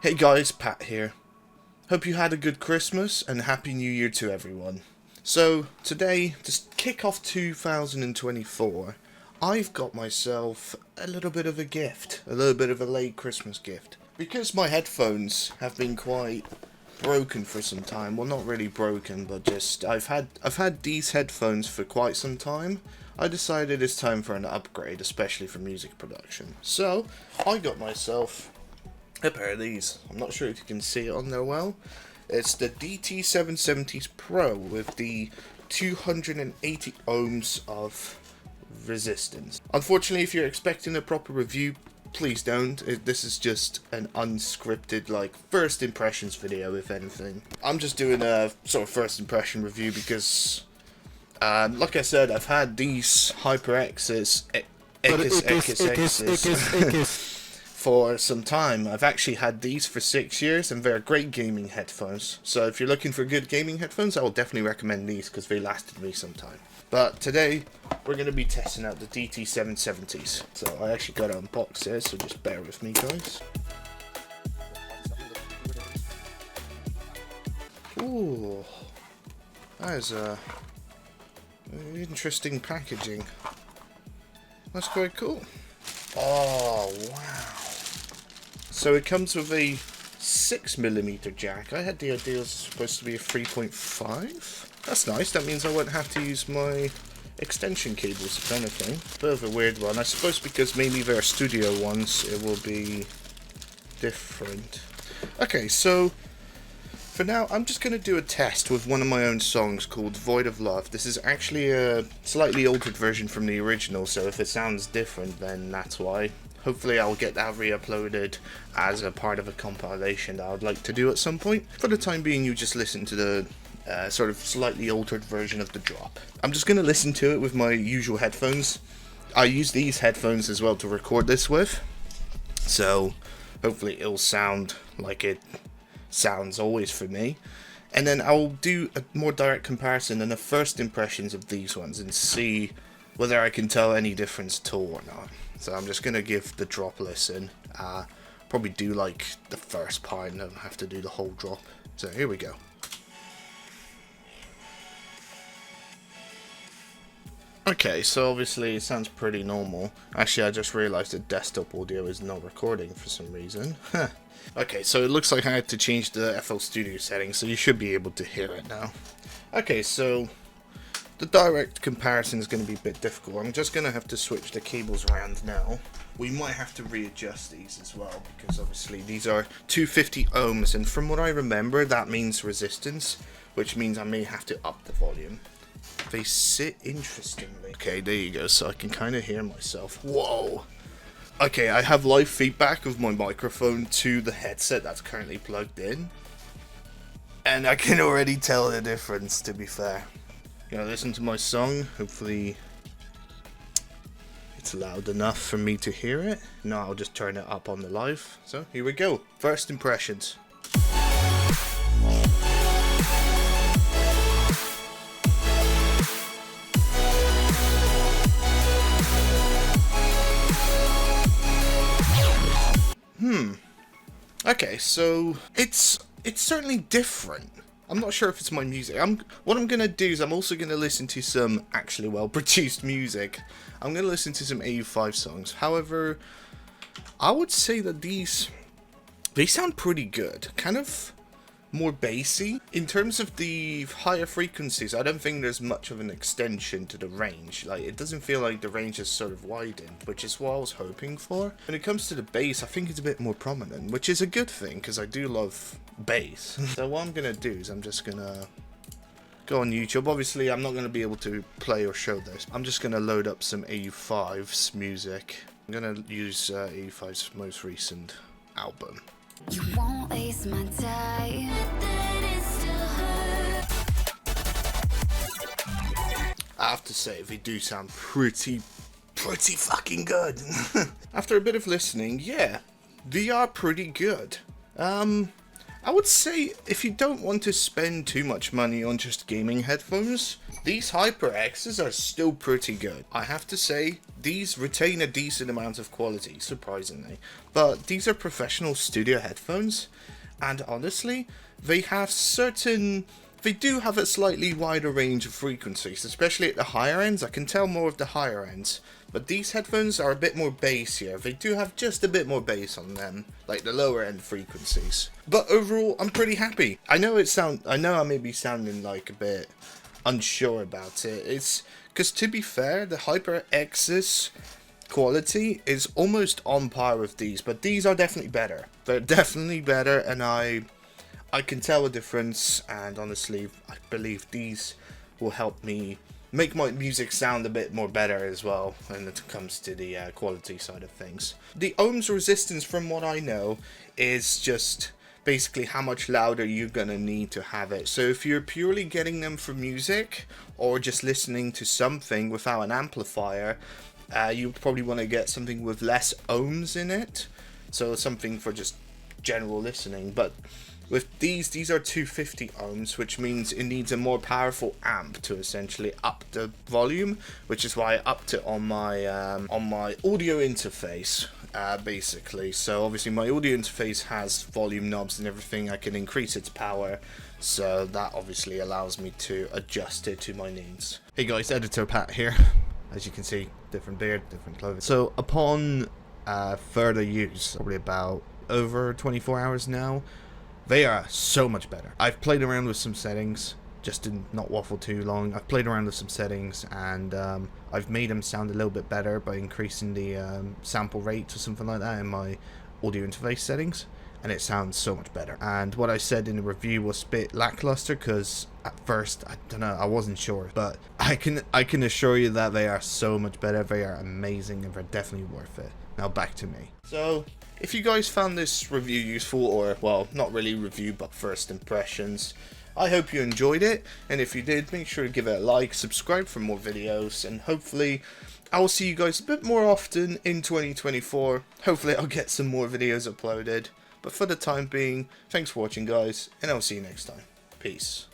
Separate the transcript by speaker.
Speaker 1: Hey guys, Pat here. Hope you had a good Christmas and Happy New Year to everyone. So, today, to kick off 2024, I've got myself a little bit of a gift. A little bit of a late Christmas gift. Because my headphones have been quite broken for some time. Well, not really broken, but just I've had these headphones for quite some time. I decided it's time for an upgrade, especially for music production. So, I got myself a pair of these. I'm not sure if you can see it on there well. It's the DT770 Pro with the 280 ohms of resistance. Unfortunately, if you're expecting a proper review, please don't. This is just an unscripted, first impressions video, if anything. I'm just doing a sort of first impression review because, like I said, I've had these HyperX's for some time. I've actually had these for 6 years, and they're great gaming headphones. So if you're looking for good gaming headphones, I will definitely recommend these because they lasted me some time. But today, we're going to be testing out the DT770s. So I actually got to unbox this, so just bear with me, guys. Ooh, that is a interesting packaging. That's quite cool. Oh, wow. So it comes with a 6mm jack. I had the idea it was supposed to be a 3.5. That's nice. That means I won't have to use my extension cables, if anything. Bit of a weird one. I suppose because maybe they're studio ones, it will be different. Okay, so for now, I'm just going to do a test with one of my own songs called Void of Love. This is actually a slightly altered version from the original, so if it sounds different, then that's why. Hopefully I'll get that re-uploaded as a part of a compilation that I would like to do at some point. For the time being, you just listen to the sort of slightly altered version of the drop. I'm just going to listen to it with my usual headphones. I use these headphones as well to record this with, so hopefully it'll sound like it sounds always for me. And then I'll do a more direct comparison and the first impressions of these ones and see whether I can tell any difference at all or not. So I'm just going to give the drop a listen. Probably do the first part and don't have to do the whole drop. So here we go. Okay, so obviously it sounds pretty normal. Actually, I just realized that desktop audio is not recording for some reason. Okay, so it looks like I had to change the FL Studio settings, so you should be able to hear it now. Okay, so the direct comparison is going to be a bit difficult. I'm just going to have to switch the cables around now. We might have to readjust these as well, because obviously these are 250 ohms, and from what I remember, that means resistance, which means I may have to up the volume. They sit interestingly. Okay, there you go, so I can kind of hear myself. Whoa! Okay, I have live feedback of my microphone to the headset that's currently plugged in, and I can already tell the difference, to be fair. Gonna listen to my song, hopefully it's loud enough for me to hear it. No, I'll just turn it up on the live. So, here we go. First impressions. Okay, so it's certainly different. I'm not sure if it's my music. What I'm gonna do is I'm also gonna listen to some actually well-produced music. I'm gonna listen to some AU5 songs. However, I would say that they sound pretty good. Kind of more bassy. In terms of the higher frequencies, I don't think there's much of an extension to the range. It doesn't feel like the range is sort of widened, which is what I was hoping for. When it comes to the bass, I think it's a bit more prominent, which is a good thing, because I do love bass. So what I'm gonna do is I'm just gonna go on YouTube. Obviously, I'm not gonna be able to play or show this. I'm just gonna load up some AU5's music. I'm gonna use AU5's most recent album. You won't waste my time. I have to say, they do sound pretty fucking good. After a bit of listening, yeah, they are pretty good. I would say if you don't want to spend too much money on just gaming headphones, these HyperXs are still pretty good. I have to say, these retain a decent amount of quality, surprisingly. But these are professional studio headphones, and honestly, they do have a slightly wider range of frequencies, especially at the higher ends. I can tell more of the higher ends, but these headphones are a bit more bassier. They do have just a bit more bass on them, like the lower end frequencies. But overall, I'm pretty happy. I know I may be sounding like a bit unsure about it. It's because, to be fair, the HyperX's quality is almost on par with these, but these are definitely better. They're definitely better, and I can tell a difference, and honestly, I believe these will help me make my music sound a bit more better as well when it comes to the quality side of things. The ohms resistance, from what I know, is just basically how much louder you're gonna need to have it. So if you're purely getting them for music or just listening to something without an amplifier, you probably want to get something with less ohms in it, so something for just general listening. But with these are 250 ohms, which means it needs a more powerful amp to essentially up the volume, which is why I upped it on my audio interface, basically. So obviously my audio interface has volume knobs and everything. I can increase its power, so that obviously allows me to adjust it to my needs. Hey guys, Editor Pat here. As you can see, different beard, different clothing. So upon further use, probably about over 24 hours now, they are so much better. I've played around with some settings, just to not waffle too long. I've played around with some settings, and I've made them sound a little bit better by increasing the sample rate or something like that in my audio interface settings, and it sounds so much better. And what I said in the review was a bit lackluster, because at first, I don't know, I wasn't sure, but I can assure you that they are so much better. They are amazing, and they're definitely worth it. Now back to me. So if you guys found this review useful, or, well, not really review, but first impressions, I hope you enjoyed it, and if you did, make sure to give it a like, subscribe for more videos, and hopefully I will see you guys a bit more often in 2024. Hopefully I'll get some more videos uploaded, but for the time being, thanks for watching guys, and I'll see you next time. Peace.